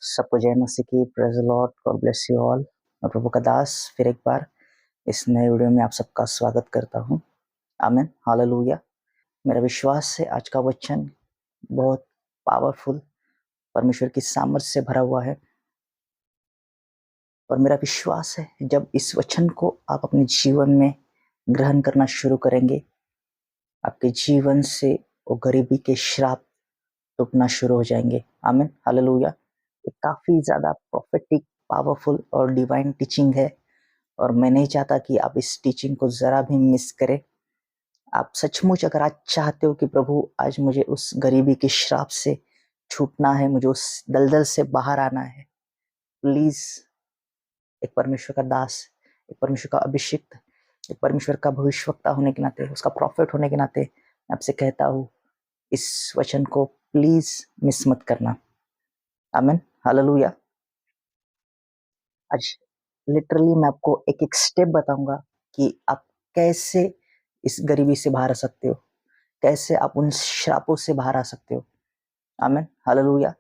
सबको जय मसीह की। Praise the Lord, God bless you all. मैं प्रभु का दास फिर एक बार इस नए वीडियो में आप सबका स्वागत करता हूं। आमीन, हालेलुया। मेरा विश्वास है आज का वचन बहुत पावरफुल, परमेश्वर की सामर्थ से भरा हुआ है। और मेरा विश्वास है जब इस वचन को आप अपने जीवन में ग्रहण करना शुरू करेंगे, आपके जीवन से वो गरीबी के श्राप टूटना शुरू हो जाएंगे। आमीन, हालेलुया। ये काफ़ी ज़्यादा प्रोफेटिक, पावरफुल और डिवाइन टीचिंग है, और मैं नहीं चाहता कि आप इस टीचिंग को ज़रा भी मिस करें। आप सचमुच अगर आज चाहते हो कि प्रभु आज मुझे उस गरीबी के श्राप से छूटना है, मुझे उस दलदल से बाहर आना है, प्लीज़ एक परमेश्वर का दास, एक परमेश्वर का अभिषिक्त, एक परमेश्वर का भविष्यवक्ता होने के नाते, उसका प्रॉफिट होने के नाते मैं आपसे कहता हूँ, इस वचन को प्लीज़ मिस मत करना। आमीन, हालेलुया। आज लिटरली मैं आपको एक एक स्टेप बताऊंगा कि आप कैसे इस गरीबी से बाहर आ सकते हो, कैसे आप उन श्रापों से बाहर आ सकते हो। आमीन, हालेलुया।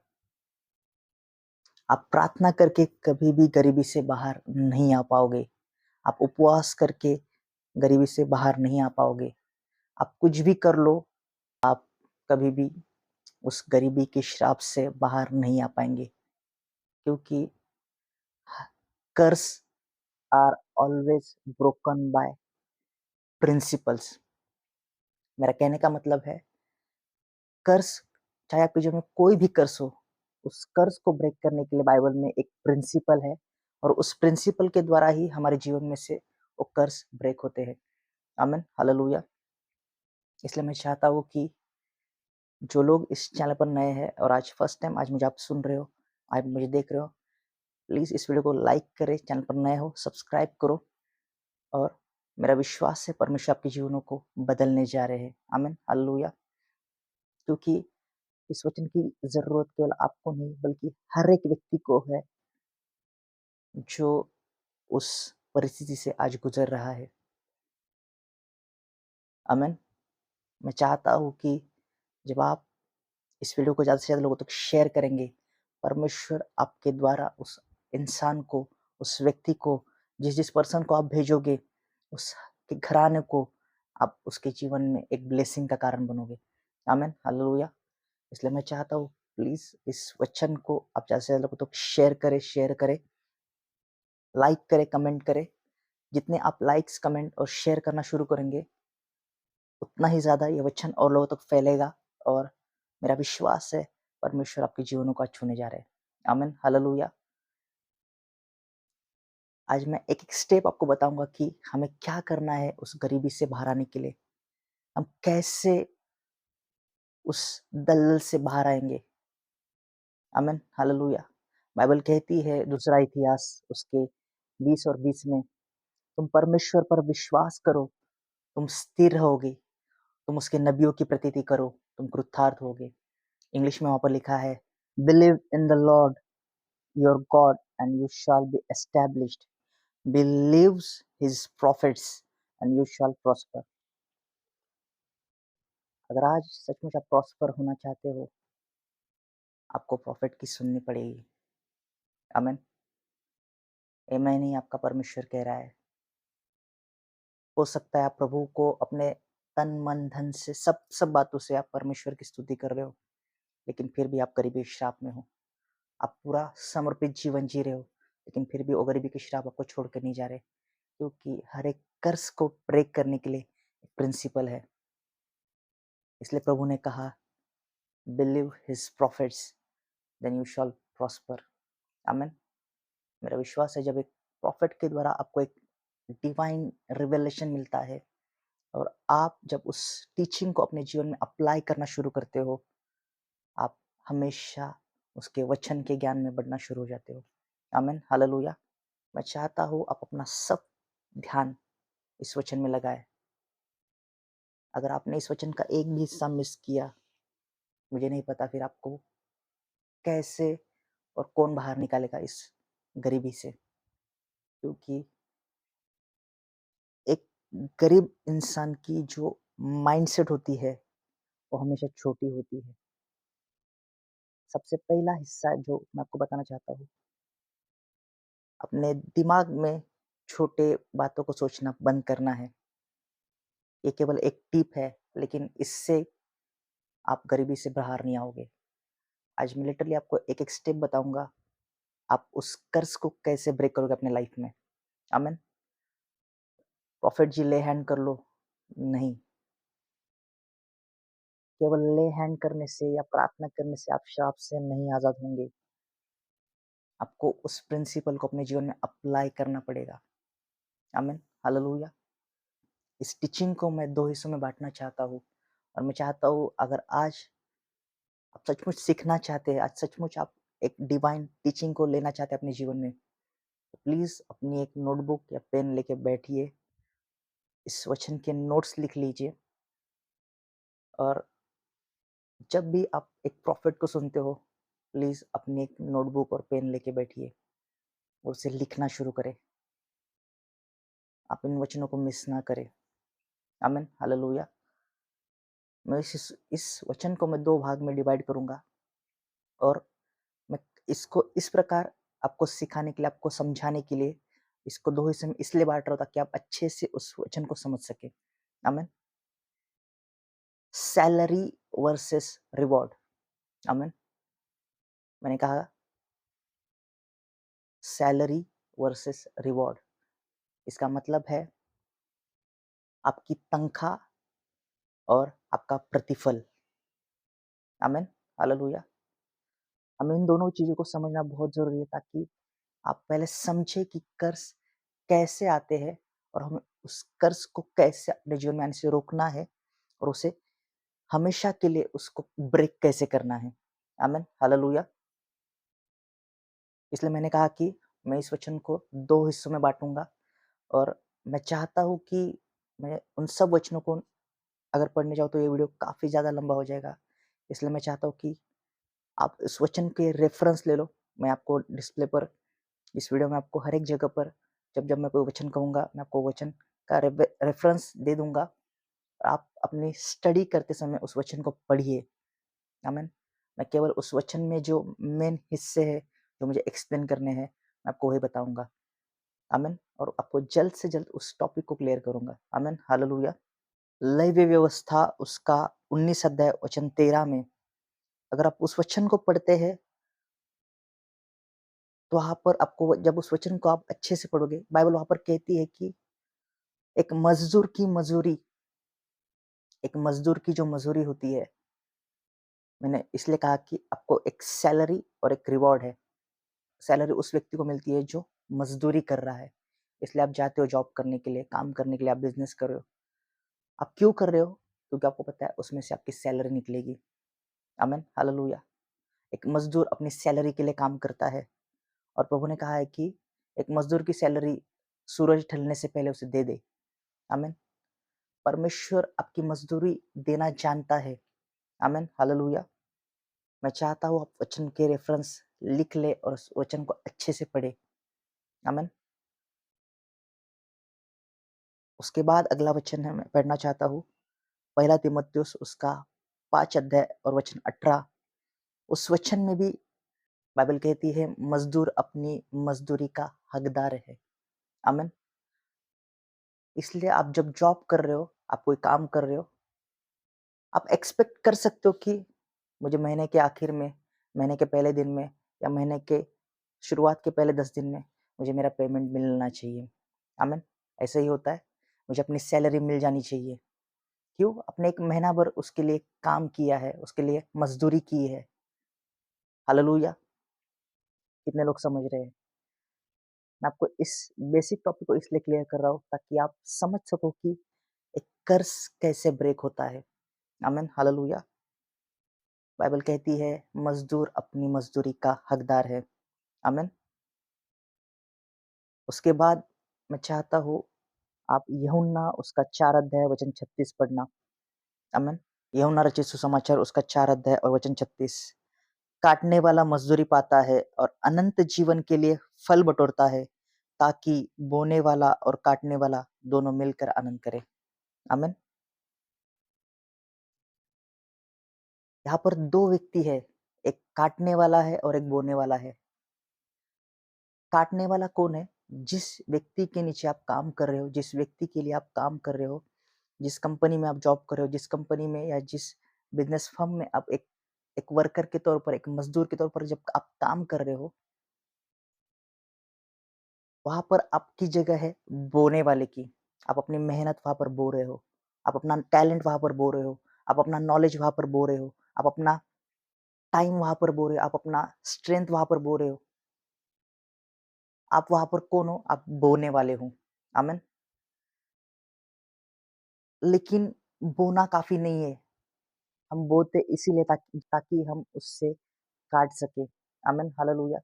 आप प्रार्थना करके कभी भी गरीबी से बाहर नहीं आ पाओगे। आप उपवास करके गरीबी से बाहर नहीं आ पाओगे। आप कुछ भी कर लो, आप कभी भी उस गरीबी के श्राप से बाहर नहीं आ पाएंगे, क्योंकि curses are always broken by principles. मेरा कहने का मतलब है, कर्स, चाहे आपके जीवन में कोई भी कर्स हो, उस कर्स को ब्रेक करने के लिए बाइबल में एक प्रिंसिपल है, और उस प्रिंसिपल के द्वारा ही हमारे जीवन में से वो कर्स ब्रेक होते हैं। आमीन, हालेलुया। इसलिए मैं चाहता हूँ कि जो लोग इस चैनल पर नए हैं और आज फर्स्ट टाइम आज मुझे आप सुन रहे हो, आप मुझे देख रहे हो, प्लीज़ इस वीडियो को लाइक करें, चैनल पर नए हो सब्सक्राइब करो। और मेरा विश्वास है परमेश्वर आपके जीवनों को बदलने जा रहे हैं। आमीन, हालेलुया। क्योंकि इस वचन की ज़रूरत केवल आपको नहीं बल्कि हर एक व्यक्ति को है जो उस परिस्थिति से आज गुजर रहा है। आमीन। मैं चाहता हूँ कि जब आप इस वीडियो को ज़्यादा से ज़्यादा लोगों तक शेयर करेंगे, परमेश्वर आपके द्वारा उस इंसान को, उस व्यक्ति को, जिस पर्सन को आप भेजोगे, उसके घराने को, आप उसके जीवन में एक ब्लेसिंग का कारण बनोगे। आमीन, हालेलुया। इसलिए मैं चाहता हूँ प्लीज़ इस वचन को आप ज़्यादा से ज़्यादा लोगों तक शेयर करें, लाइक करें, कमेंट करें। जितने आप लाइक्स, कमेंट और शेयर करना शुरू करेंगे, उतना ही ज़्यादा ये वचन और लोगों तक फैलेगा, और मेरा विश्वास है परमेश्वर आपके जीवनों को छूने जा रहे हैं। आमीन, हालेलुया। आज मैं एक-एक स्टेप आपको बताऊँगा कि हमें क्या करना है उस गरीबी से बाहर आने के लिए। हम कैसे उस दलदल से बाहर आएँगे। आमीन, हालेलुया। बाइबल कहती है दूसरा इतिहास उसके 20 और 20 में, तुम परमेश्वर पर विश्वास करो, तुम स्थिर रहोगे, तुम उसके नबियों की प्रतीति करो, तुम कृतार्थ होगे। इंग्लिश में वहाँ पर लिखा है, believe in the Lord your God and you shall be established, believes his prophets and you shall prosper. अगर आज सचमुच आप प्रॉस्पर होना चाहते हो, आपको प्रॉफिट की सुननी पड़ेगी। आमीन। ये मैं नहीं, आपका परमेश्वर कह रहा है। हो सकता है आप प्रभु को अपने तन मन धन से, सब बातों से आप परमेश्वर की स्तुति कर रहे हो, लेकिन फिर भी आप गरीबी श्राप में हो। आप पूरा समर्पित जीवन जी रहे हो, लेकिन फिर भी वो गरीबी के श्राप आपको छोड़ कर नहीं जा रहे, क्योंकि हर एक कर्स को ब्रेक करने के लिए एक प्रिंसिपल है। इसलिए प्रभु ने कहा, believe his prophets then you shall prosper. आमीन। मेरा विश्वास है जब एक प्रॉफिट के द्वारा आपको एक डिवाइन रिवेलेशन मिलता है, और आप जब उस टीचिंग को अपने जीवन में अप्लाई करना शुरू करते हो, आप हमेशा उसके वचन के ज्ञान में बढ़ना शुरू हो जाते हो। आमीन, हालेलुया। मैं चाहता हूँ आप अपना सब ध्यान इस वचन में लगाएं। अगर आपने इस वचन का एक भी हिस्सा मिस किया, मुझे नहीं पता फिर आपको कैसे और कौन बाहर निकालेगा इस गरीबी से, क्योंकि एक गरीब इंसान की जो माइंडसेट होती है वो हमेशा छोटी होती है। सबसे पहला हिस्सा जो मैं आपको बताना चाहता हूँ, अपने दिमाग में छोटे बातों को सोचना बंद करना है। ये केवल एक टिप है, लेकिन इससे आप गरीबी से बाहर नहीं आओगे। आज मैं लिटरली आपको एक-एक स्टेप बताऊँगा, आप उस कर्ज़ को कैसे ब्रेक करोगे अपने लाइफ़ में। आमीन। प्रॉफ़िट जी ले हैंड कर लो, नहीं, केवल ले हैंड करने से या प्रार्थना करने से आप श्राप से नहीं आज़ाद होंगे। आपको उस प्रिंसिपल को अपने जीवन में अप्लाई करना पड़ेगा। आमीन, हालेलुया। इस टीचिंग को मैं 2 हिस्सों में बाँटना चाहता हूँ और मैं चाहता हूँ अगर आज आप सचमुच सीखना चाहते हैं, आज सचमुच आप एक डिवाइन टीचिंग को लेना चाहते हैं अपने जीवन में, तो प्लीज़ अपनी एक नोटबुक या पेन लेके बैठिए, इस वचन के नोट्स लिख लीजिए और जब भी आप एक प्रॉफ़िट को सुनते हो, प्लीज़ अपनी एक नोटबुक और पेन लेके बैठिए और उसे लिखना शुरू करें। आप इन वचनों को मिस ना करें। आमीन, हालेलुया। मैं इस वचन को मैं 2 भाग में डिवाइड करूँगा और मैं इसको इस प्रकार आपको सिखाने के लिए, आपको समझाने के लिए इसको 2 हिस्से में इसलिए बाँट रहा हूँ ताकि आप अच्छे से उस वचन को समझ सकें। आमीन। Salary versus reward. आमीन। मैंने कहा सैलरी वर्सेस रिवॉर्ड। इसका मतलब है आपकी तनख्वाह और आपका प्रतिफल। आमीन, हालेलुया। हमें इन दोनों चीज़ों को समझना बहुत ज़रूरी है ताकि आप पहले समझें कि कर्ज़ कैसे आते हैं और हमें उस कर्ज़ को कैसे अपने जीवन में आने से रोकना है और उसे हमेशा के लिए उसको ब्रेक कैसे करना है। आमीन, हालेलुया। इसलिए मैंने कहा कि मैं इस वचन को 2 हिस्सों में बाँटूँगा और मैं चाहता हूँ कि मैं उन सब वचनों को अगर पढ़ने जाऊँ तो ये वीडियो काफ़ी ज़्यादा लंबा हो जाएगा। इसलिए मैं चाहता हूँ कि आप इस वचन के रेफ़रेंस ले लो। मैं आपको डिस्प्ले पर इस वीडियो में आपको हर एक जगह पर जब-जब मैं कोई वचन कहूँगा, मैं आपको वचन का रेफ़रेंस दे दूँगा। आप अपनी स्टडी करते समय उस वचन को पढ़िए। आमीन। मैं केवल उस वचन में जो मेन हिस्से हैं, जो मुझे एक्सप्लेन करने हैं, मैं आपको वही बताऊँगा। आमीन। और आपको जल्द से जल्द उस टॉपिक को क्लियर करूँगा। आमीन, हालेलुया। लैवी व्यवस्था उसका 19 अध्याय वचन 13 में अगर आप उस वचन को पढ़ते हैं, तो वहाँ पर आपको जब उस वचन को आप अच्छे से पढ़ोगे, बाइबल वहाँ पर कहती है कि एक मज़दूर की मज़दूरी एक मज़दूर की जो मज़दूरी होती है, मैंने इसलिए कहा कि आपको एक सैलरी और एक रिवॉर्ड है। सैलरी उस व्यक्ति को मिलती है जो मज़दूरी कर रहा है। इसलिए आप जाते हो जॉब करने के लिए, काम करने के लिए, आप बिज़नेस कर रहे हो। आप क्यों कर रहे हो? क्योंकि आपको पता है उसमें से आपकी सैलरी निकलेगी। आमीन, हालेलुया। एक मज़दूर अपनी सैलरी के लिए काम करता है और प्रभु ने कहा है कि एक मज़दूर की सैलरी सूरज ढलने से पहले उसे दे दे। आमीन। परमेश्वर आपकी मज़दूरी देना जानता है। आमीन, हालेलुया। मैं चाहता हूँ आप वचन के रेफ़रेंस लिख लें और उस वचन को अच्छे से पढ़ें। आमीन। उसके बाद अगला वचन है मैं पढ़ना चाहता हूँ, पहला तीमुथियुस उसका 5 अध्याय और वचन 18। उस वचन में भी बाइबल कहती है मज़दूर अपनी मज़दूरी का हकदार है। आमीन। इसलिए आप जब जॉब कर रहे हो, आप कोई काम कर रहे हो, आप एक्सपेक्ट कर सकते हो कि मुझे महीने के आखिर में, महीने के पहले दिन में या महीने के शुरुआत के पहले 10 दिन में मुझे मेरा पेमेंट मिलना चाहिए। आमीन। ऐसा ही होता है। मुझे अपनी सैलरी मिल जानी चाहिए। क्यों? आपने 1 महीना भर उसके लिए काम किया है, उसके लिए मज़दूरी की है। हालेलुया! कितने लोग समझ रहे हैं? मैं आपको इस बेसिक टॉपिक को इसलिए क्लियर कर रहा हूँ ताकि आप समझ सको कि एक कर्ज़ कैसे ब्रेक होता है। आमीन, हालेलुया! बाइबल कहती है मज़दूर अपनी मज़दूरी का हकदार है। आमीन। उसके बाद मैं चाहता हूँ आप यूहन्ना उसका 4 अध्याय वचन 36 पढ़ना। आमीन। यूहन्ना रचित सुसमाचार उसका 4 अध्याय और वचन 36। काटने वाला मज़दूरी पाता है और अनंत जीवन के लिए फल बटोरता है, ताकि बोने वाला और काटने वाला दोनों मिलकर आनंद करें। आमीन। यहाँ पर 2 व्यक्ति है, एक काटने वाला है और एक बोने वाला है। काटने वाला कौन है? जिस व्यक्ति के नीचे आप काम कर रहे हो, जिस व्यक्ति के लिए आप काम कर रहे हो, जिस कंपनी में आप जॉब कर रहे हो, जिस कंपनी में या जिस बिज़नेस फर्म में आप एक एक वर्कर के तौर पर, एक मज़दूर के तौर पर जब आप काम कर रहे हो, वहाँ पर आपकी जगह है बोने वाले की। आप अपनी मेहनत वहाँ पर बो रहे हो, आप अपना टैलेंट वहाँ पर बो रहे हो, आप अपना नॉलेज वहाँ पर बो रहे हो, आप अपना टाइम वहाँ पर बो रहे हो, आप अपना स्ट्रेंथ वहाँ पर बो रहे हो। आप वहाँ पर कौन हो? आप बोने वाले हो। आमीन। लेकिन बोना काफ़ी नहीं है। हम बोते इसीलिए ताकि ताकि हम उससे काट सकें। आमीन, हालेलुया।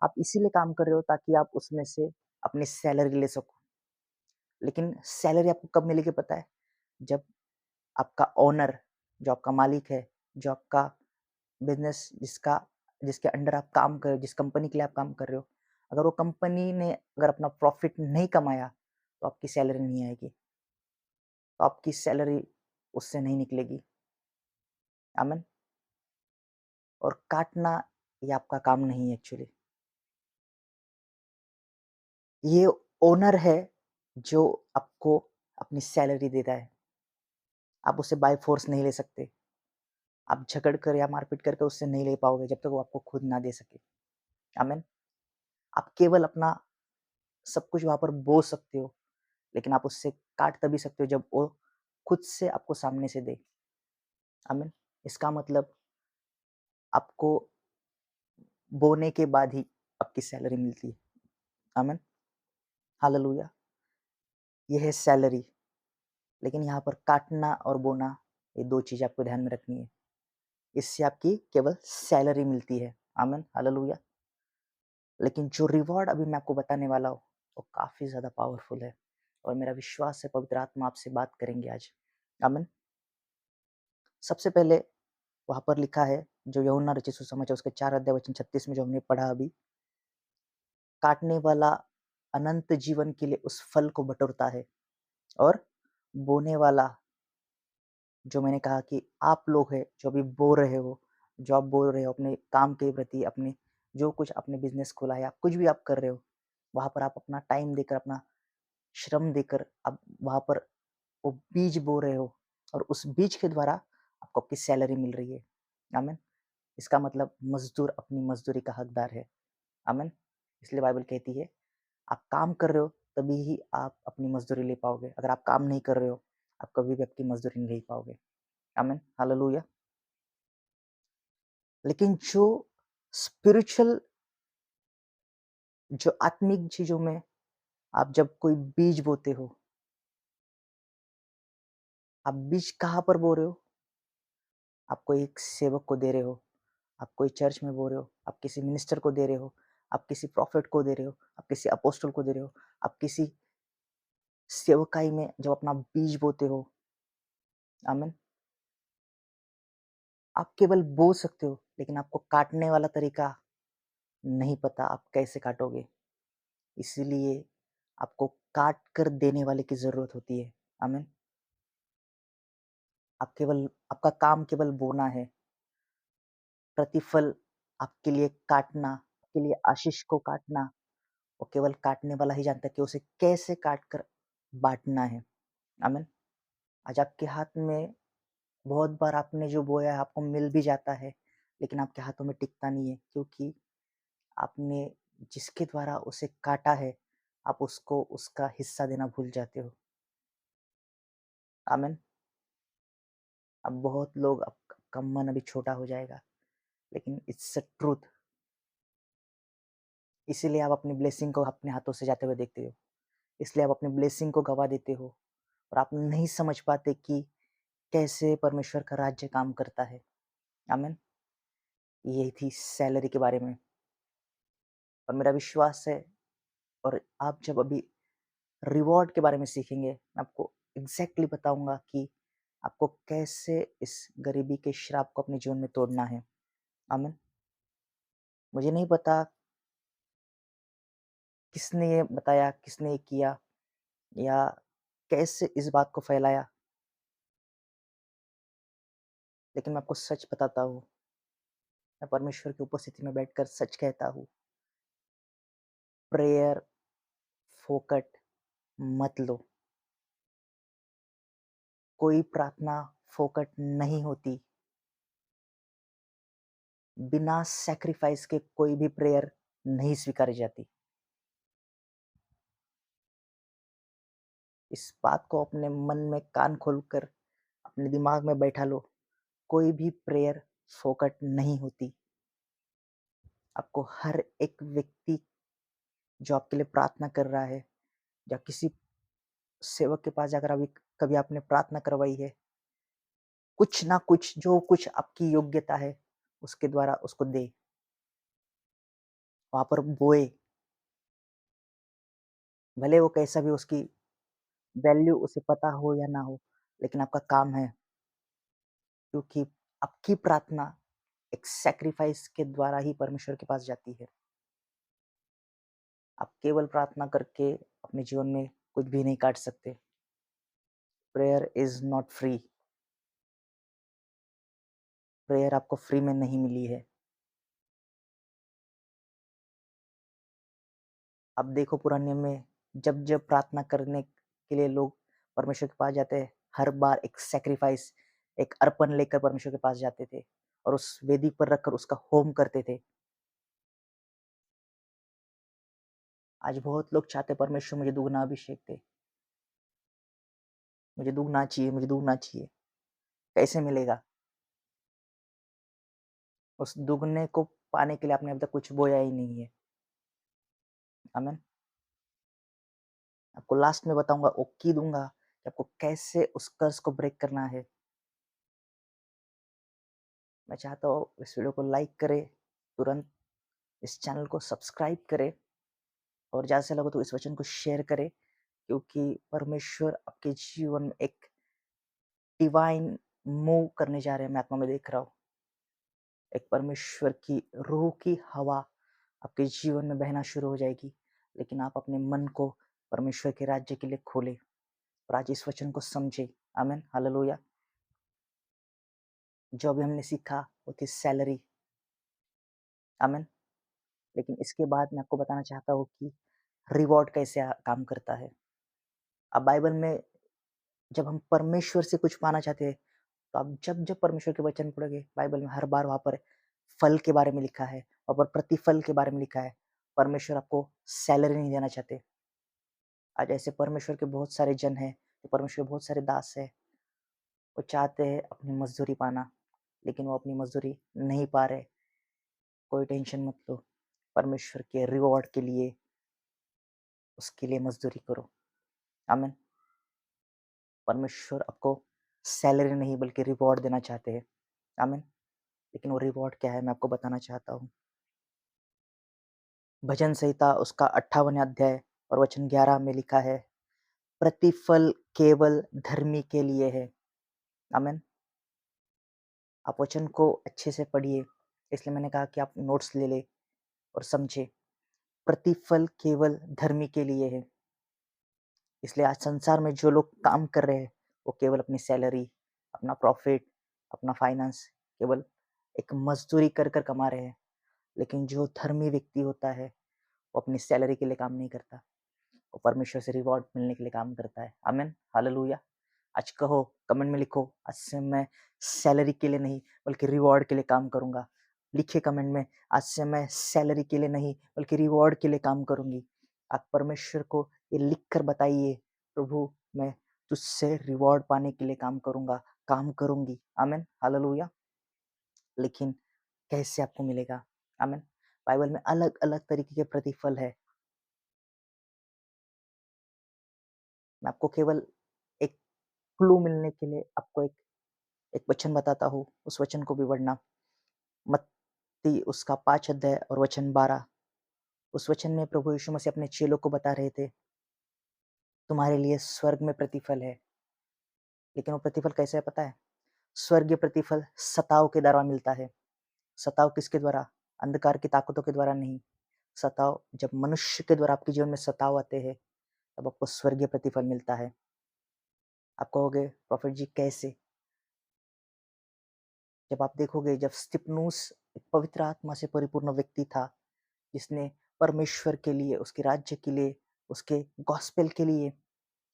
आप इसीलिए काम कर रहे हो ताकि आप उसमें से अपनी सैलरी ले सको। लेकिन सैलरी आपको कब मिलेगी पता है? जब आपका ओनर, जो आपका मालिक है, जो आपका बिज़नेस जिसके अंडर आप काम कर रहे हो, जिस कंपनी के लिए आप काम कर रहे हो, अगर वो कंपनी ने अगर अपना प्रॉफ़िट नहीं कमाया, तो आपकी सैलरी नहीं आएगी। तो आपकी सैलरी उससे नहीं निकलेगी। आमीन। और काटना ये आपका काम नहीं है एक्चुअली। ये ओनर है जो आपको अपनी सैलरी देता है। आप उससे बाय फ़ोर्स नहीं ले सकते। आप झगड़ कर या मारपीट करके उससे नहीं ले पाओगे जब तक वो आपको खुद ना दे सके। आमीन। आप केवल अपना सब कुछ वहाँ पर बो सकते हो, लेकिन आप उससे काट तभी सकते हो जब वो खुद से आपको सामने से दे। आमीन। इसका मतलब आपको बोने के बाद ही आपकी सैलरी मिलती है। आमीन। हालेलुया। ये है सैलरी। लेकिन यहाँ पर काटना और बोना ये 2 चीज़ आपको ध्यान में रखनी है। इससे आपकी केवल सैलरी मिलती है। आमीन, हालेलुया। लेकिन जो रिवॉर्ड अभी मैं आपको बताने वाला हूँ, वो काफ़ी ज़्यादा पावरफुल है और मेरा विश्वास है पवित्र आत्मा आपसे बात करेंगे आज। आमीन। सबसे पहले वहाँ पर लिखा है, जो यूहन्ना रचित सुसमाचार उसके 4 अध्याय वचन 36 में जो हमने पढ़ा अभी, काटने वाला अनंत जीवन के लिए उस फल को बटोरता है और बोने वाला, जो मैंने कहा कि आप लोग हैं, जो अभी बो रहे हो, जो आप बोल रहे हो अपने काम के प्रति, अपने जो कुछ आपने बिज़नेस खोला है, आप कुछ भी आप कर रहे हो, वहाँ पर आप अपना टाइम देकर, अपना श्रम देकर आप वहाँ पर वो बीज बो रहे हो और उस बीज के द्वारा आपको आपकी सैलरी मिल रही है। आमीन। इसका मतलब मज़दूर अपनी मज़दूरी का हकदार है। आमीन। इसलिए बाइबल कहती है, आप काम कर रहे हो तभी ही आप अपनी मज़दूरी ले पाओगे। अगर आप काम नहीं कर रहे हो, आप कभी भी आपकी मज़दूरी नहीं ले पाओगे। आमीन, हालेलुया। लेकिन जो स्पिरिचुअल, जो आत्मिक चीज़ों में आप जब कोई बीज बोते हो, आप बीज कहाँ पर बो रहे हो? आप कोई एक सेवक को दे रहे हो, आप कोई चर्च में बो रहे हो, आप किसी मिनिस्टर को दे रहे हो, आप किसी प्रॉफिट को दे रहे हो, आप किसी अपोस्टल को दे रहे हो, आप किसी सेवकाई में जब अपना बीज बोते हो, आमीन, आप केवल बो सकते हो, लेकिन आपको काटने वाला तरीका नहीं पता आप कैसे काटोगे। इसीलिए आपको काट कर देने वाले की ज़रूरत होती है। आमीन। आपका काम केवल बोना है, प्रतिफल आपके लिए काटना, आपके लिए आशीष को काटना, वो केवल काटने वाला ही जानता है कि उसे कैसे काट कर बाँटना है। आमीन। आज आपके हाथ में बहुत बार आपने जो बोया है आपको मिल भी जाता है, लेकिन आपके हाथों में टिकता नहीं है क्योंकि आपने जिसके द्वारा उसे काटा है, आप उसको उसका हिस्सा देना भूल जाते हो। आमीन। अब बहुत लोग आपका मन अभी छोटा हो जाएगा, लेकिन इट्स अ ट्रुथ। इसीलिए आप अपनी ब्लेसिंग को अपने हाथों से जाते हुए देखते हो। इसलिए आप अपनी ब्लेसिंग को गँवा देते हो और आप नहीं समझ पाते कि कैसे परमेश्वर का राज्य काम करता है। आमीन। यही थी सैलरी के बारे में और मेरा विश्वास है, और आप जब अभी रिवॉर्ड के बारे में सीखेंगे, मैं आपको एग्ज़ैक्टली बताऊँगा कि आपको कैसे इस गरीबी के श्राप को अपने जीवन में तोड़ना है। आमीन। मुझे नहीं पता किसने ये बताया, किसने ये किया या कैसे इस बात को फैलाया, लेकिन मैं आपको सच बताता हूँ, मैं परमेश्वर की उपस्थिति में बैठकर सच कहता हूँ, प्रेयर फोकट मत लो। कोई प्रार्थना फोकट नहीं होती। बिना सैक्रिफाइस के कोई भी प्रेयर नहीं स्वीकारी जाती। इस बात को अपने मन में कान खोलकर अपने दिमाग में बैठा लो। कोई भी प्रेयर फोकट नहीं होती। आपको हर एक व्यक्ति जो आपके लिए प्रार्थना कर रहा है, या किसी सेवक के पास जाकर अभी कभी आपने प्रार्थना करवाई है, कुछ ना कुछ जो कुछ आपकी योग्यता है उसके द्वारा उसको दे, वहां पर बोए। भले वो कैसा भी उसकी वैल्यू उसे पता हो या ना हो, लेकिन आपका काम है, क्योंकि आपकी प्रार्थना एक सैक्रिफाइस के द्वारा ही परमेश्वर के पास जाती है। आप केवल प्रार्थना करके अपने जीवन में कुछ भी नहीं काट सकते। Prayer is not free. Prayer आपको फ्री में नहीं मिली है। अब देखो पुराने नियम में जब जब प्रार्थना करने के लिए लोग परमेश्वर के पास जाते हैं, हर बार एक सैक्रिफाइस, एक अर्पण लेकर परमेश्वर के पास जाते थे और उस वेदी पर रखकर उसका होम करते थे। आज बहुत लोग चाहते परमेश्वर मुझे दुगना अभिषेक दे, मुझे दुगना चाहिए, मुझे दुगना चाहिए। कैसे मिलेगा? उस दुगने को पाने के लिए आपने अभी तक कुछ बोया ही नहीं है। आमीन। आपको लास्ट में बताऊंगा, ओकी दूंगा कि आपको कैसे उस कर्ज को ब्रेक करना है। मैं चाहता हूँ इस वीडियो को लाइक करें, तुरंत इस चैनल को सब्सक्राइब करें और ज़्यादा से लगे तो इस वचन को शेयर करें, क्योंकि परमेश्वर आपके जीवन में एक डिवाइन मूव करने जा रहे हैं। मैं आत्मा में देख रहा हूँ एक परमेश्वर की रूह की हवा आपके जीवन में बहना शुरू हो जाएगी। लेकिन आप अपने मन को परमेश्वर के राज्य के लिए खोले और आज इस वचन को समझे। आमीन, हालेलुया। जो अभी हमने सीखा वो थी सैलरी। आमीन। लेकिन इसके बाद मैं आपको बताना चाहता हूँ कि रिवॉर्ड कैसे काम करता है। अब बाइबल में जब हम परमेश्वर से कुछ पाना चाहते हैं, तो आप जब जब परमेश्वर के वचन पढ़ोगे, बाइबल में हर बार वहाँ पर फल के बारे में लिखा है, वहाँ पर प्रतिफल के बारे में लिखा है। परमेश्वर आपको सैलरी नहीं देना चाहते। आज ऐसे परमेश्वर के बहुत सारे जन हैं, तो परमेश्वर के बहुत सारे दास हैं, वो चाहते हैं अपनी मजदूरी पाना, लेकिन वो अपनी मजदूरी नहीं पा रहे। कोई टेंशन मत लो, परमेश्वर के रिवॉर्ड के लिए उसके लिए मजदूरी करो। आमीन। परमेश्वर आपको सैलरी नहीं बल्कि रिवॉर्ड देना चाहते हैं। आमीन। लेकिन वो रिवॉर्ड क्या है मैं आपको बताना चाहता हूँ। भजन संहिता उसका 58 अध्याय और वचन 11 में लिखा है, प्रतिफल केवल धर्मी के लिए है। आमीन। आप वचन को अच्छे से पढ़िए, इसलिए मैंने कहा कि आप नोट्स ले ले और समझे। प्रतिफल केवल धर्मी के लिए है। इसलिए आज संसार में जो लोग काम कर रहे हैं, वो केवल अपनी सैलरी, अपना प्रॉफिट, अपना फाइनेंस केवल एक मजदूरी कर कर कमा रहे हैं। लेकिन जो धर्मी व्यक्ति होता है, वो अपनी सैलरी के लिए काम नहीं करता, वो परमेश्वर से रिवॉर्ड मिलने के लिए काम करता है। आमीन, हालेलुया। आज कहो, कमेंट में लिखो, आज से मैं सैलरी के लिए नहीं बल्कि रिवॉर्ड के लिए काम करूंगा। लिखिए कमेंट में, आज से मैं सैलरी के लिए नहीं बल्कि रिवॉर्ड के लिए काम करूंगी। आप परमेश्वर को ये लिख कर बताइए, प्रभु मैं तुझसे रिवॉर्ड पाने के लिए काम करूंगा, काम करूंगी। आमीन, हालेलुया। लेकिन कैसे आपको मिलेगा? आमीन। बाइबल में अलग अलग तरीके के प्रतिफल है। मैं आपको केवल एक क्लू मिलने के लिए आपको एक एक वचन बताता हूँ, उस वचन को भी पढ़ना। मत्ती उसका 5 अध्याय और वचन 12। उस वचन में प्रभु यीशु मसीह अपने चेलों को बता रहे थे, तुम्हारे लिए स्वर्ग में प्रतिफल है। लेकिन वो प्रतिफल कैसे है पता है? स्वर्गीय प्रतिफल सताव के द्वारा मिलता है। सताव किसके द्वारा? अंधकार की ताकतों के द्वारा नहीं। सताव जब मनुष्य के द्वारा आपके जीवन में सताव आते हैं, तब आपको स्वर्गीय प्रतिफल मिलता है। आप कहोगे प्रॉफिट जी कैसे? जब आप देखोगे जब स्तिफनुस एक पवित्र आत्मा से परिपूर्ण व्यक्ति था, जिसने परमेश्वर के लिए, उसके राज्य के लिए, उसके गॉस्पेल के लिए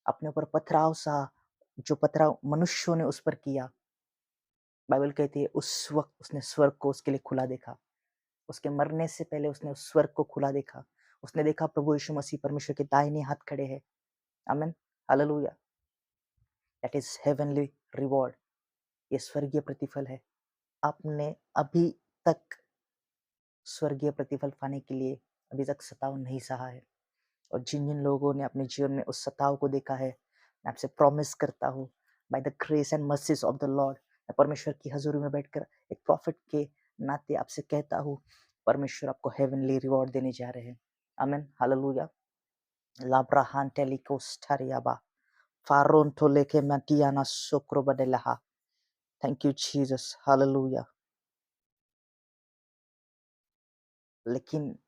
अपने ऊपर पथराव सहा, जो पथराव मनुष्यों ने उस पर किया, बाइबल कहती है उस वक़्त उसने स्वर्ग को उसके लिए खुला देखा। उसके मरने से पहले उसने उस स्वर्ग को खुला देखा। उसने देखा प्रभु यीशु मसीह परमेश्वर के दाहिने हाथ खड़े हैं। आमीन, hallelujah. That is heavenly reward. ये स्वर्गीय प्रतिफल है। आपने अभी तक स्वर्गीय प्रतिफल पाने के लिए अभी तक सताव नहीं सहा है, और जिन-जिन लोगों ने अपने जीवन में उस सताव को देखा है, मैं आपसे प्रॉमिस करता हूँ, by the grace and mercies of the Lord, मैं परमेश्वर की हज़ूरी में बैठकर एक प्रोफेट के नाते आपसे कहता हूँ, परमेश्वर आपको हेवनली रिवॉर्ड देने जा रहे हैं। आमीन, हालेलुया। लाब्राहान टेलिकोस ठारियाबा, फारोन टोलेके मटियाना सोक्रो बडेलहा। थैंक यू जीसस, हालेलुया। लेकिन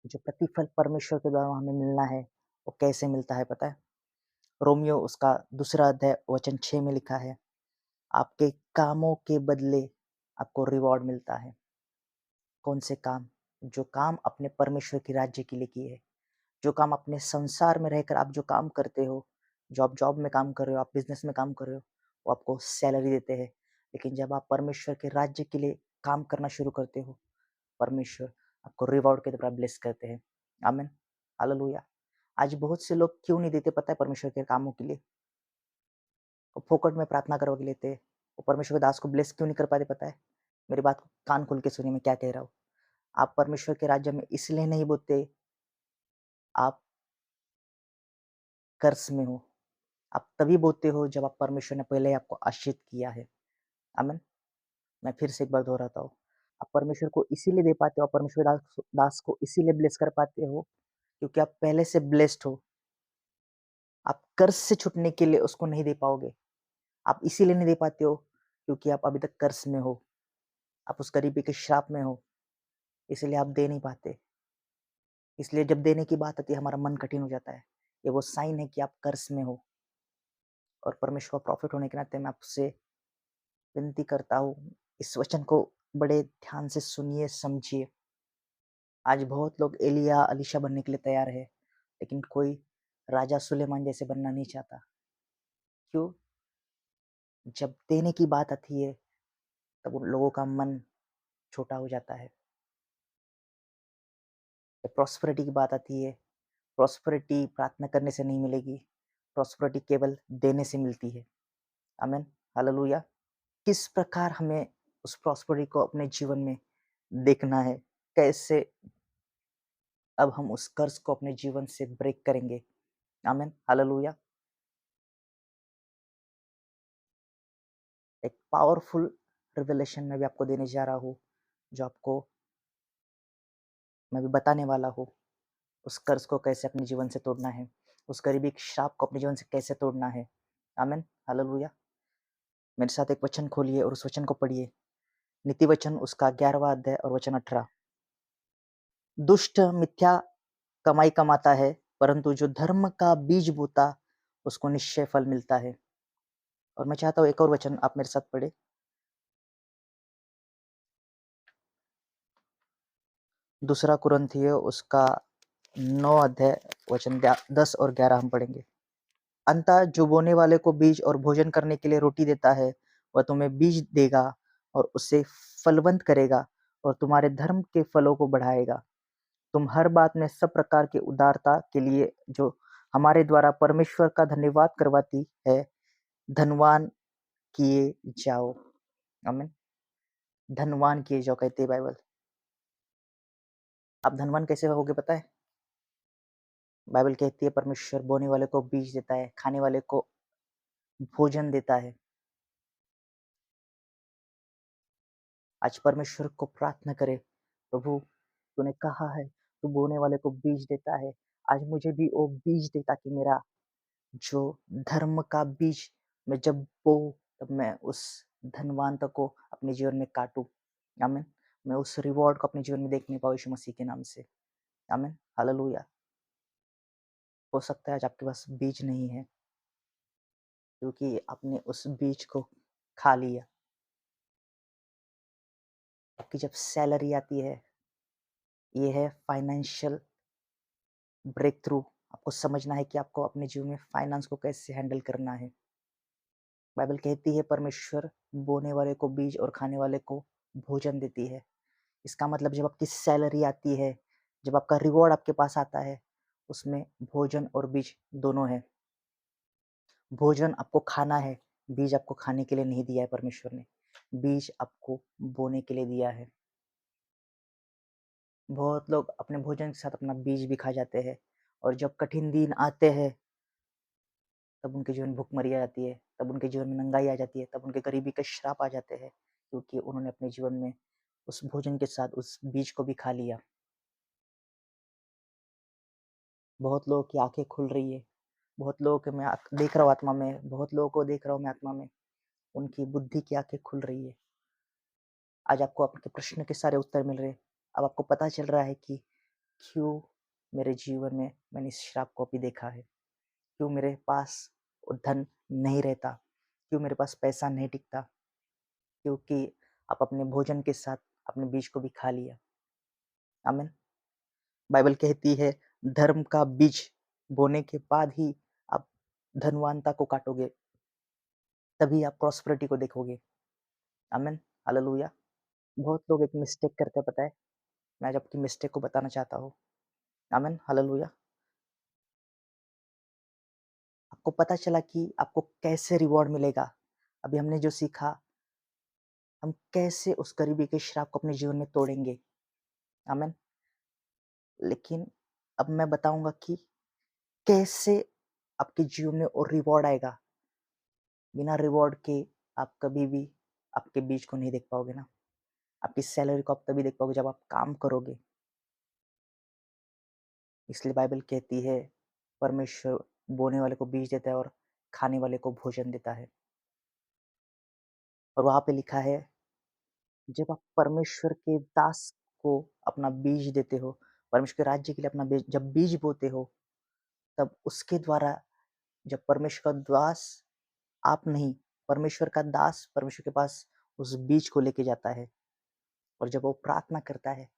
जो प्रतिफल परमेश्वर के द्वारा हमें मिलना है, वो कैसे मिलता है पता है? रोमियो उसका दूसरा अध्याय वचन 6 में लिखा है, आपके कामों के बदले आपको रिवॉर्ड मिलता है। कौन से काम? जो काम अपने परमेश्वर के राज्य के लिए किए हैं, जो काम अपने संसार में रहकर आप जो काम करते हो, जो आप जॉब में काम कर रहे हो, आप बिजनेस में काम कर रहे हो, वो आपको सैलरी देते हैं। लेकिन जब आप परमेश्वर के राज्य के लिए काम करना शुरू करते हो, परमेश्वर आपको रिवॉर्ड के द्वारा ब्लेस करते हैं। आमीन, हालेलुया। आज बहुत से लोग क्यों नहीं देते पता है परमेश्वर के कामों के लिए? वो फोकट में प्रार्थना करवा लेते हैं। वो परमेश्वर के दास को ब्लेस क्यों नहीं कर पाते पता है? मेरी बात को कान खोल के सुनिए, मैं क्या कह रहा हूँ। आप परमेश्वर के राज्य में इसलिए नहीं बोते, आप कर्ज में हो। आप तभी बोते हो जब आप परमेश्वर ने पहले ही आपको आशीषित किया है। आमीन। मैं फिर से एक बार दोहराता हूँ। आप परमेश्वर को इसीलिए दे पाते हो, आप परमेश्वर दास को इसीलिए ब्लेस कर पाते हो, क्योंकि आप पहले से ब्लेस्ड हो। आप कर्ज से छूटने के लिए उसको नहीं दे पाओगे। आप इसीलिए नहीं दे पाते हो, क्योंकि आप अभी तक कर्ज में हो। आप उस गरीबी के श्राप में हो, इसलिए आप दे नहीं पाते। इसलिए जब देने की बात आती है, हमारा मन कठिन हो जाता है। ये वो साइन है कि आप कर्ज में हो। और परमेश्वर का प्रॉफिट होने के नाते मैं आपसे विनती करता हूँ, इस वचन को बड़े ध्यान से सुनिए, समझिए। आज बहुत लोग एलिया, एलीशा बनने के लिए तैयार है, लेकिन कोई राजा सुलेमान जैसे बनना नहीं चाहता। क्यों? जब देने की बात आती है, तब उन लोगों का मन छोटा हो जाता है। जब प्रॉस्पेरिटी की बात आती है, प्रॉस्पेरिटी प्रार्थना करने से नहीं मिलेगी, प्रॉस्पेरिटी केवल देने से मिलती है। आमीन, हालेलुया। किस प्रकार हमें उस प्रॉस्पेरिटी को अपने जीवन में देखना है? कैसे अब हम उस कर्ज को अपने जीवन से ब्रेक करेंगे? आमीन, हालेलुया। एक पावरफुल रिवलेशन मैं भी आपको देने जा रहा हूँ, जो आपको मैं भी बताने वाला हूँ। उस कर्ज को कैसे अपने जीवन से तोड़ना है, उस गरीबी के श्राप को अपने जीवन से कैसे तोड़ना है। आमीन, हालेलुया। मेरे साथ एक वचन खोलिए और उस वचन को पढ़िए। नीति वचन उसका 11वां अध्याय और वचन 18। दुष्ट मिथ्या कमाई कमाता है, परंतु जो धर्म का बीज बोता, उसको निश्चय फल मिलता है। और मैं चाहता हूँ एक और वचन आप मेरे साथ पढ़ें। दूसरा कुरिन्थियों उसका 9 अध्याय वचन 10 और 11 हम पढ़ेंगे। अतः जो बोने वाले को बीज और भोजन करने के लिए रोटी देता है, वह तुम्हें बीज देगा और उसे फलवंत करेगा और तुम्हारे धर्म के फलों को बढ़ाएगा। तुम हर बात में सब प्रकार की उदारता के लिए जो हमारे द्वारा परमेश्वर का धन्यवाद करवाती है, धनवान किए जाओ। आमीन। धनवान किए जाओ कहती है बाइबल। आप धनवान कैसे होगे पता है? बाइबल कहती है परमेश्वर बोने वाले को बीज देता है, खाने वाले को भोजन देता है। आज परमेश्वर को प्रार्थना करें, प्रभु तूने कहा है तू बोने वाले को बीज देता है, आज मुझे भी वो बीज दे, ताकि मेरा जो धर्म का बीज मैं जब बोऊं, तब मैं उस धनवानता को अपने जीवन में काटूं। आमीन। मैं उस रिवॉर्ड को अपने जीवन में देखने पाऊं यीशु मसीह के नाम से। आमीन, हालेलुया। हो सकता है आज आपके पास बीज नहीं है, क्योंकि आपने उस बीज को खा लिया। आपकी जब सैलरी आती है, ये है फाइनेंशियल ब्रेक थ्रू। आपको समझना है कि आपको अपने जीवन में फाइनेंस को कैसे हैंडल करना है। बाइबल कहती है परमेश्वर बोने वाले को बीज और खाने वाले को भोजन देती है। इसका मतलब जब आपकी सैलरी आती है, जब आपका रिवॉर्ड आपके पास आता है, उसमें भोजन और बीज दोनों है। भोजन आपको खाना है, बीज आपको खाने के लिए नहीं दिया है परमेश्वर ने। बीज आपको बोने के लिए दिया है। बहुत लोग अपने भोजन के साथ अपना बीज भी खा जाते हैं और जब कठिन दिन आते हैं, तब उनके जीवन में भुखमरी आ जाती है, तब उनके जीवन में नंगाई आ जाती है, तब उनके गरीबी के श्राप आ जाते हैं, क्योंकि उन्होंने अपने जीवन में उस भोजन के साथ उस बीज को भी खा लिया। बहुत लोगों की आँखें खुल रही है, बहुत लोगों के मैं देख रहा हूँ आत्मा में, बहुत लोगों को देख रहा हूँ मैं आत्मा में, उनकी बुद्धि की आँखें खुल रही है। आज आपको आपके प्रश्न के सारे उत्तर मिल रहे हैं। अब आपको पता चल रहा है कि क्यों मेरे जीवन में मैंने इस श्राप को भी देखा है, क्यों मेरे पास वो धन नहीं रहता, क्यों मेरे पास पैसा नहीं टिकता, क्योंकि आप अपने भोजन के साथ अपने बीज को भी खा लिया। आमीन। बाइबल कहती है धर्म का बीज बोने के बाद ही आप धनवानता को काटोगे, तभी आप प्रॉस्पेरिटी को देखोगे। आमीन। हालेलुया। बहुत लोग एक मिस्टेक करते हैं, पता है? मैं आज आपकी मिस्टेक को बताना चाहता हूँ। आमीन। हालेलुया। आपको पता चला कि आपको कैसे रिवॉर्ड मिलेगा। अभी हमने जो सीखा, हम कैसे उस गरीबी के श्राप को अपने जीवन में तोड़ेंगे। आमीन। लेकिन अब मैं बताऊँगा कि कैसे आपके जीवन में और रिवॉर्ड आएगा। बिना रिवॉर्ड के आप कभी भी आपके बीज को नहीं देख पाओगे ना। आपकी सैलरी को आप तभी देख पाओगे जब आप काम करोगे। इसलिए बाइबल कहती है परमेश्वर बोने वाले को बीज देता है और खाने वाले को भोजन देता है। और वहाँ पे लिखा है जब आप परमेश्वर के दास को अपना बीज देते हो, परमेश्वर के राज्य के लिए अपना बीज जब बीज बोते हो, तब उसके द्वारा जब परमेश्वर का दास आप नहीं, परमेश्वर का दास परमेश्वर के पास उस बीज को लेके जाता है और जब वो प्रार्थना करता है,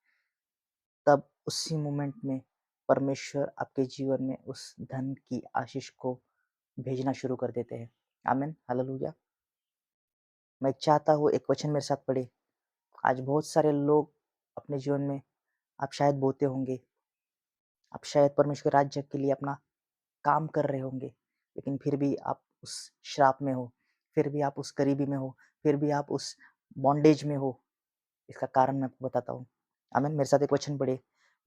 तब उसी मोमेंट में परमेश्वर आपके जीवन में उस धन की आशीष को भेजना शुरू कर देते हैं। आमीन। हालेलुया। मैं चाहता हूँ एक वचन मेरे साथ पढ़े। आज बहुत सारे लोग अपने जीवन में आप शायद बोते होंगे, आप शायद परमेश्वर के राज्य के लिए अपना काम कर रहे होंगे, लेकिन फिर भी आप उस श्राप में हो, फिर भी आप उस गरीबी में हो, फिर भी आप उस बॉन्डेज में हो। इसका कारण मैं आपको बताता हूँ। आमीन। मेरे साथ एक वचन पढ़े,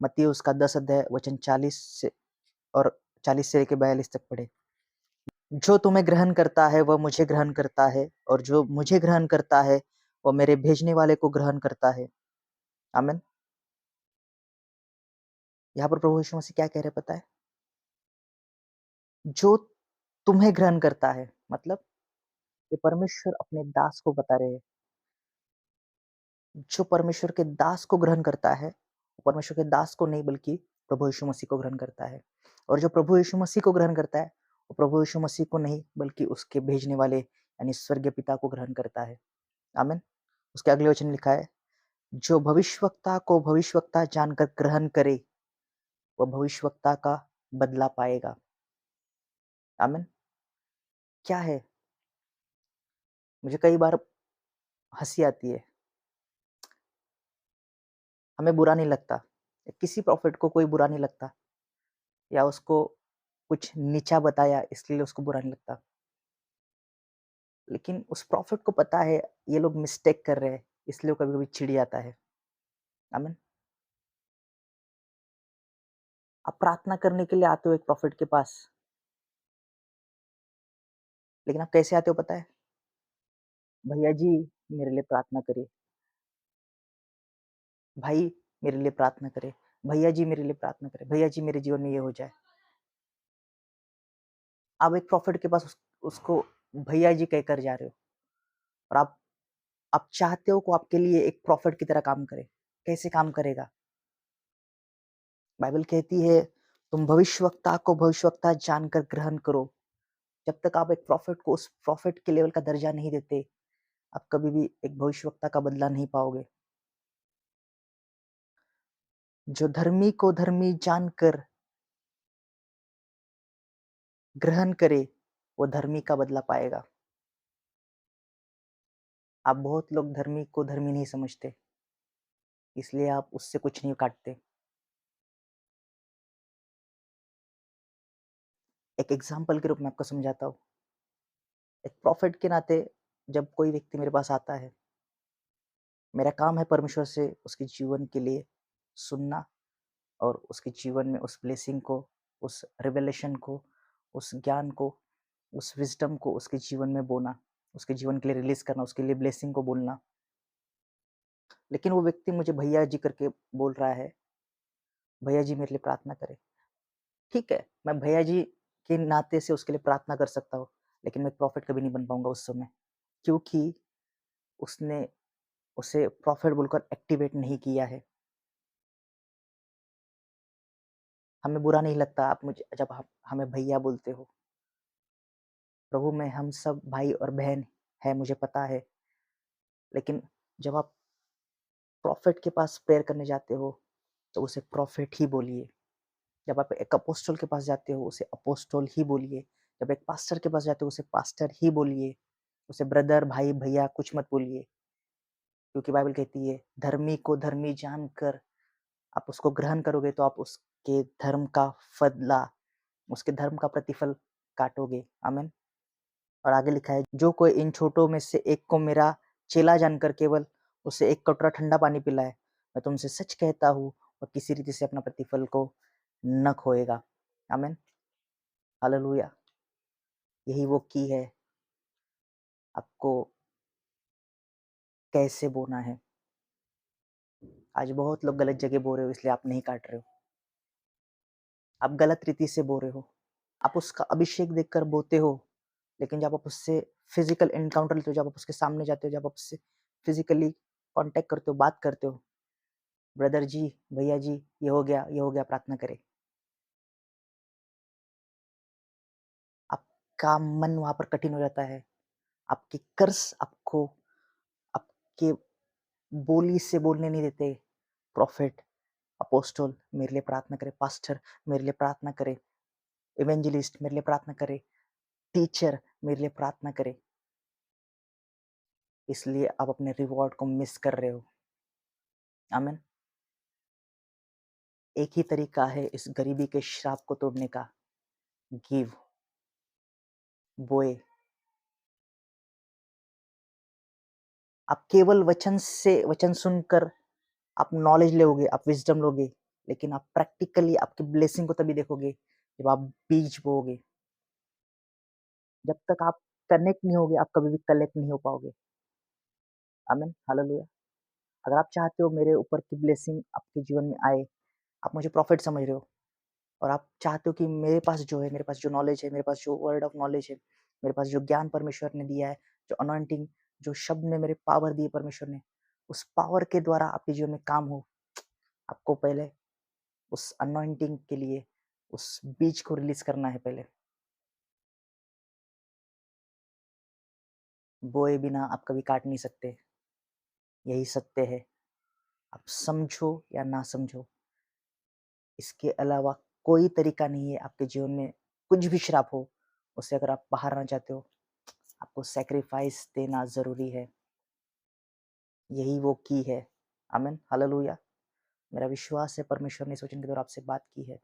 मत्ती उसका 10 अध्याय वचन 40 से और 40 से लेके 42 तक पढ़े। जो तुम्हें ग्रहण करता है वह मुझे ग्रहण करता है और जो मुझे ग्रहण करता है वह मेरे भेजने वाले को ग्रहण करता है। आमीन। यहाँ पर प्रभु यीशु मसीह क्या कह रहे हैं पता है? जो तुम्हें ग्रहण करता है, मतलब ये परमेश्वर अपने दास को बता रहे हैं। जो परमेश्वर के दास को ग्रहण करता है, वो परमेश्वर के दास को नहीं बल्कि प्रभु यीशु मसीह को ग्रहण करता है। और जो प्रभु यीशु मसीह को ग्रहण करता है, वो प्रभु यीशु मसीह को नहीं बल्कि उसके भेजने वाले यानी स्वर्गीय पिता को ग्रहण करता है। आमीन। उसके अगले वचन लिखा है, जो भविष्यवक्ता को भविष्यवक्ता जानकर ग्रहण करे, वह भविष्यवक्ता का बदला पाएगा। आमीन। क्या है? मुझे कई बार हँसी आती है, हमें बुरा नहीं लगता, किसी प्रॉफिट को कोई बुरा नहीं लगता या उसको कुछ नीचा बताया इसलिए उसको बुरा नहीं लगता। लेकिन उस प्रॉफिट को पता है ये लोग मिस्टेक कर रहे हैं, इसलिए वो कभी-कभी चिढ़ जाता है। आमीन। आप प्रार्थना करने के लिए आते हो एक प्रॉफिट के पास, लेकिन आप कैसे आते हो पता है? भैया जी मेरे लिए प्रार्थना करिए, भाई मेरे लिए प्रार्थना करें, भैया जी मेरे लिए प्रार्थना करें, भैया जी मेरे जीवन में ये हो जाए। आप एक प्रॉफिट के पास उसको भैया जी कहकर जा रहे हो और आप चाहते हो कि आपके लिए एक प्रॉफिट की तरह काम करे। कैसे काम करेगा? बाइबल कहती है तुम भविष्यवक्ता को भविष्यवक्ता जानकर ग्रहण करो। जब तक आप एक प्रॉफिट को उस प्रॉफिट के लेवल का दर्जा नहीं देते, आप कभी भी एक भविष्यवक्ता का बदला नहीं पाओगे। जो धर्मी को धर्मी जानकर ग्रहण करे, वो धर्मी का बदला पाएगा। आप बहुत लोग धर्मी को धर्मी नहीं समझते, इसलिए आप उससे कुछ नहीं काटते। एक एग्ज़ाम्पल के रूप में आपको समझाता हूँ। एक प्रॉफ़िट के नाते जब कोई व्यक्ति मेरे पास आता है, मेरा काम है परमेश्वर से उसके जीवन के लिए सुनना और उसके जीवन में उस ब्लेसिंग को, उस रिवेलेशन को, उस ज्ञान को, उस विज़डम को उसके जीवन में बोना, उसके जीवन के लिए रिलीज़ करना, उसके लिए ब्लेसिंग को बोलना। लेकिन वो व्यक्ति मुझे भैया जी करके बोल रहा है, भैया जी मेरे लिए प्रार्थना करें। ठीक है, मैं भैया जी के नाते से उसके लिए प्रार्थना कर सकता हूँ, लेकिन मैं प्रॉफ़िट कभी नहीं बन पाऊँगा उस समय, क्योंकि उसने उसे प्रॉफ़िट बोलकर एक्टिवेट नहीं किया है। हमें बुरा नहीं लगता आप मुझे जब आप हमें भैया बोलते हो। प्रभु में हम सब भाई और बहन हैं, मुझे पता है। लेकिन जब आप प्रॉफ़िट के पास प्रेयर करने जाते हो, तो उसे प्रॉफ़िट ही बोलिए। जब आप एक अपोस्टल के पास जाते हो, उसे अपोस्टल ही बोलिए। जब एक पास्टर के पास जाते हो, उसे पास्टर ही बोलिए। उसे ब्रदर, भाई, भैया कुछ मत बोलिए, क्योंकि बाइबल कहती है, धर्मी को धर्मी जानकर आप उसको ग्रहण करोगे, तो आप उसके धर्म का बदला, उसके धर्म का प्रतिफल काटोगे। आमीन। और आगे लिखा है, जो कोई इन छोटों में से एक को मेरा चेला जानकर केवल उसे एक कटोरा ठंडा पानी पिलाए, मैं तुमसे सच कहता हूँ, और किसी रीति से अपना प्रतिफल को न खोएगा। आमीन। हालेलुया। यही वो की है, आपको कैसे बोना है। आज बहुत लोग गलत जगह बो रहे हो, इसलिए आप नहीं काट रहे हो। आप गलत रीति से बो रहे हो। आप उसका अभिषेक देखकर बोते हो, लेकिन जब आप उससे फिज़िकल एनकाउंटर लेते हो, जब आप उसके सामने जाते हो, जब आप उससे फिज़िकली कॉन्टैक्ट करते हो, बात करते हो, ब्रदर जी, भैया जी, ये हो गया, प्रार्थना करें। आपका मन वहाँ पर कठिन हो जाता है। आपके कर्स आपको आपके बोली से बोलने नहीं देते। प्रॉफ़िट, अपोस्टल मेरे लिए प्रार्थना करें, पास्टर मेरे लिए प्रार्थना करें, इवेंजलिस्ट मेरे लिए प्रार्थना करें, टीचर मेरे लिए प्रार्थना करें। इसलिए आप अपने रिवॉर्ड को मिस कर रहे हो। आमीन। एक ही तरीका है इस गरीबी के श्राप को तोड़ने का, गिव, बोए। आप केवल वचन सुनकर आप नॉलेज लोगे, आप विज़डम लोगे, लेकिन आप प्रैक्टिकली आपकी ब्लेसिंग को तभी देखोगे जब आप बीज बोओगे। जब तक आप कनेक्ट नहीं होगे, आप कभी भी कलेक्ट नहीं हो पाओगे। आमीन, हालेलुया। अगर आप चाहते हो मेरे ऊपर की ब्लेसिंग आपके जीवन में आए, आप मुझे प्रॉफिट समझ रहे हो और आप चाहते हो कि मेरे पास जो है, मेरे पास जो नॉलेज है, मेरे पास जो वर्ड ऑफ नॉलेज है, मेरे पास जो ज्ञान परमेश्वर ने दिया है, जो अनॉइंटिंग, जो शब्द ने मेरे पावर दी है परमेश्वर ने, उस पावर के द्वारा आपके जीवन में काम हो, आपको पहले उस अनॉइंटिंग के लिए उस बीज को रिलीज़ करना है पहले। बोए बिना आप कभी काट नहीं सकते, यही सत्य है। आप समझो या ना समझो, इसके अलावा कोई तरीका नहीं है आपके जीवन में कुछ भी श्राप हो, उससे अगर आप बाहर आना चाहते हो, आपको सैक्रिफाइस देना ज़रूरी है। यही वो की है। आमीन, हालेलुया। मेरा विश्वास है परमेश्वर ने इस वचन के द्वारा आपसे बात की है।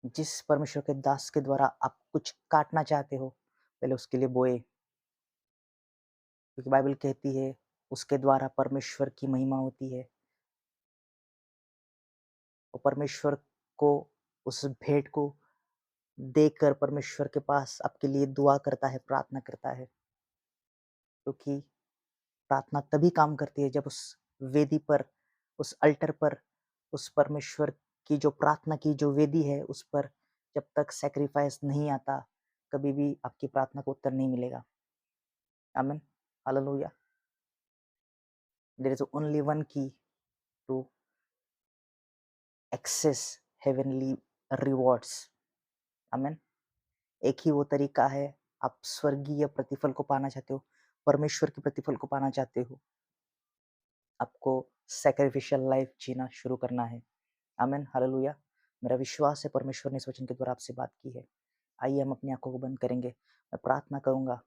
जिस परमेश्वर के दास के द्वारा आप कुछ काटना चाहते हो, पहले उसके लिए बोए, क्योंकि बाइबल कहती है उसके द्वारा परमेश्वर की महिमा होती है। और परमेश्वर को उस भेंट को देकर परमेश्वर के पास आपके लिए दुआ करता है, प्रार्थना करता है। क्योंकि प्रार्थना तभी काम करती है जब उस वेदी पर, उस अल्टर पर, उस परमेश्वर की जो प्रार्थना की जो वेदी है, उस पर जब तक सैक्रिफाइस नहीं आता, कभी भी आपकी प्रार्थना को उत्तर नहीं मिलेगा। आमीन, hallelujah. There is only one key to access heavenly rewards. आमीन। एक ही वो तरीका है, आप स्वर्गीय प्रतिफल को पाना चाहते हो, परमेश्वर के प्रतिफल को पाना चाहते हो, आपको सैक्रिफिशियल लाइफ जीना शुरू करना है। आमीन, हालेलुया। मेरा विश्वास है परमेश्वर ने इस वचन के द्वारा आपसे बात की है। आइए हम अपनी आँखों को बंद करेंगे। मैं प्रार्थना करूँगा,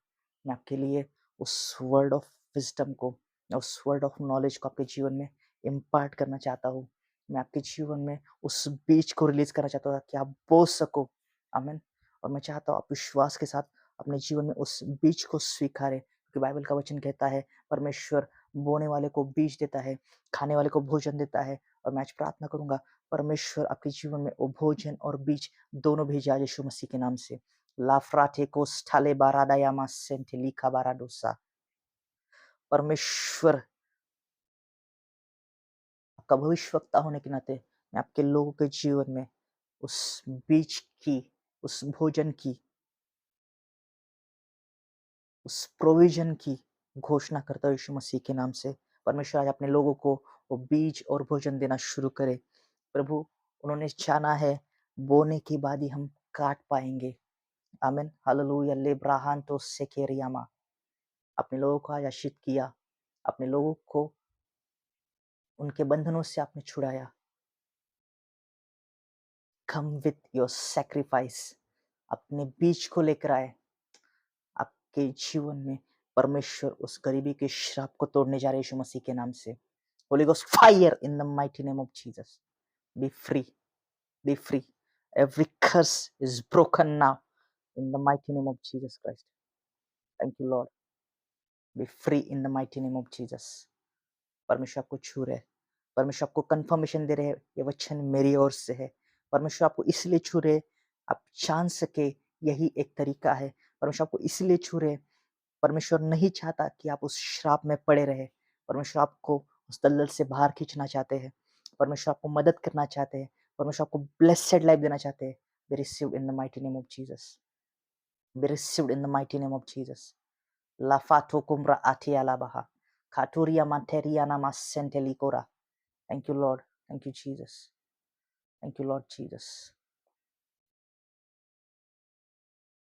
मैं आपके लिए उस वर्ड ऑफ विज़डम को, उस वर्ड ऑफ नॉलेज को आपके जीवन में इम्पार्ट करना चाहता हूँ। मैं आपके जीवन में उस बीज को रिलीज़ करना चाहता हूँ ताकि आप बो सको। आमीन। और मैं चाहता हूँ आप विश्वास के साथ अपने जीवन में उस बीज को स्वीकारें, क्योंकि बाइबल का वचन कहता है परमेश्वर बोने वाले को बीज देता है, खाने वाले को भोजन देता है। और मैं आज प्रार्थना करूँगा परमेश्वर आपके जीवन में वो भोजन और बीज दोनों भेजा यीशु मसीह के नाम से। लाफ्राटे कोस्टाले बाराडायामा सेंटेलिका बाराडोसा। परमेश्वर आपका भविष्यवक्ता होने के नाते मैं आपके लोगों के जीवन में उस बीज की, उस भोजन की, उस प्रोविज़न की घोषणा करता हूँ यीशु मसीह के नाम से। परमेश्वर आज अपने लोगों को वो बीज और भोजन देना शुरू करे। प्रभु, उन्होंने जाना है बोने के बाद ही हम काट पाएँगे। आमीन, हालेलुया। लेब्राहांतो सेकेरियामा। अपने लोगों को आज आशीष किया, अपने लोगों को उनके बंधनों से आपने छुड़ाया। कम विथ योर सैक्रिफाइस, अपने बीज को लेकर आए। आपके जीवन में परमेश्वर उस गरीबी के श्राप को तोड़ने जा रहे हैं यीशु मसीह के नाम से। Holy ghost fire in the mighty name of Jesus. Be free, be free. Every curse is broken now in the mighty name of Jesus Christ. Thank you Lord. Be free in the mighty name of Jesus. परमेश्वर आपको छू रहे हैं। परमेश्वर आपको conformation दे रहे हैं, ये वचन मेरी ओर से है। परमेश्वर आपको इसलिए छू रहे हैं, आप जान सके यही एक तरीका है। परमेश्वर आपको इसलिए छू रहे हैं, परमेश्वर नहीं चाहता कि आप उस श्राप में पड़े रहे। परमेश्वर आपको उस दलदल से बाहर खींचना चाहते हैं। परमेश्वर आपको मदद करना चाहते हैं। परमेश्वर आपको ब्लेस्ड लाइफ देना चाहते हैं। Be received in the mighty name of Jesus. Be received in the mighty name of Jesus. लाफातो कुम्रा आटियाला baha. Katuria materiana masentelikora. Thank you, Lord. Thank you, Jesus. Thank you, Lord Jesus.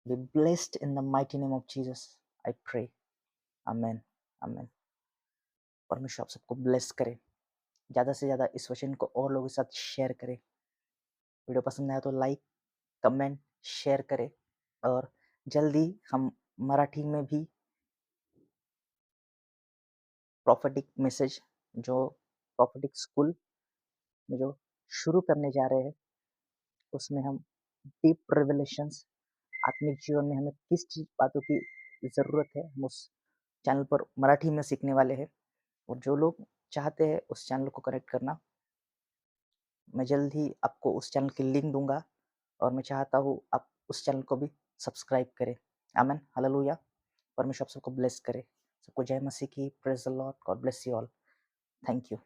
Be blessed in the mighty name of Jesus. I pray. Amen. Amen. परमेश्वर आप सबको bless करे। ज़्यादा से ज़्यादा इस वचन को और लोगों के साथ शेयर करें। वीडियो पसंद आया तो लाइक, कमेंट, शेयर करें। और जल्दी हम मराठी में भी प्रोफेटिक मैसेज, जो प्रोफेटिक स्कूल में जो शुरू करने जा रहे हैं, उसमें हम डीप रिवलेशंस, आत्मिक जीवन में हमें किस चीज़ बातों की ज़रूरत है, हम उस चैनल पर मराठी में सीखने वाले हैं। और जो लोग चाहते हैं उस चैनल को कनेक्ट करना, मैं जल्द ही आपको उस चैनल की लिंक दूँगा। और मैं चाहता हूँ आप उस चैनल को भी सब्सक्राइब करें। आमीन, हालेलुया। परमेश्वर आप सबको ब्लेस करे। सबको जय मसीह की। Praise the Lord. God bless you all. Thank you.